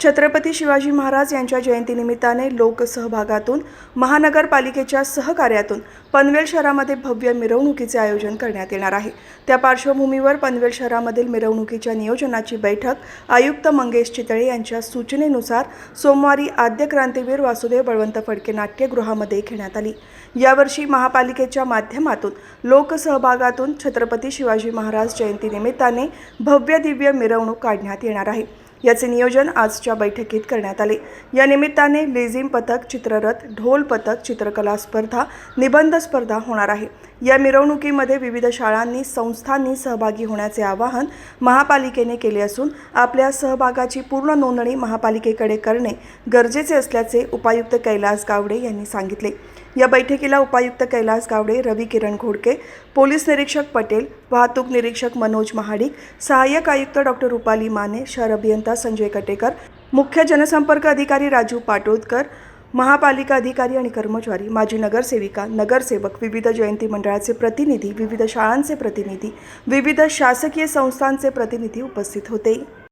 छत्रपती शिवाजी महाराज यांच्या जयंतीनिमित्ताने लोकसहभागातून महानगरपालिकेच्या सहकार्यातून पनवेल शहरामध्ये भव्य मिरवणुकीचे आयोजन करण्यात येणार आहे। त्या पार्श्वभूमीवर पनवेल शहरामधील मिरवणुकीच्या नियोजनाची बैठक आयुक्त मंगेश चितळे यांच्या सूचनेनुसार सोमवारी आद्य क्रांतीवीर वासुदेव बळवंत फडके नाट्यगृहामध्ये घेण्यात आली। यावर्षी महापालिकेच्या माध्यमातून लोकसहभागातून छत्रपती शिवाजी महाराज जयंतीनिमित्ताने भव्य दिव्य मिरवणूक काढण्यात येणार आहे। याचे नियोजन आजच्या बैठकीत करण्यात आले। या निमित्ताने लेझिम पथक, चित्ररथ, ढोल पथक, चित्रकला स्पर्धा, निबंध स्पर्धा होणार आहे। या मिरवणुकीमध्ये विविध शाळांनी, संस्थांनी सहभागी होण्याचे आवाहन महापालिकेने केले असून आपल्या सहभागाची पूर्ण नोंदणी महापालिकेकडे करणे गरजेचे असल्याचे उपायुक्त कैलास गावडे यांनी सांगितले। या बैठकीला उपायुक्त कैलास गावडे, रवी किरण घोडके, पोलीस निरीक्षक पटेल, वाहतूक निरीक्षक मनोज महाडिक, सहाय्यक आयुक्त डॉक्टर रुपाली माने, शहर अभियंता संजय कटेकर, मुख्य जनसंपर्क अधिकारी राजू पाटोदकर, महापालिका अधिकारी आणि कर्मचारी, माजी नगरसेविका, नगरसेवक, विविध जयंती मंडळाचे प्रतिनिधी, विविध शाळांचे प्रतिनिधी, विविध शासकीय संस्थांचे प्रतिनिधी उपस्थित होते।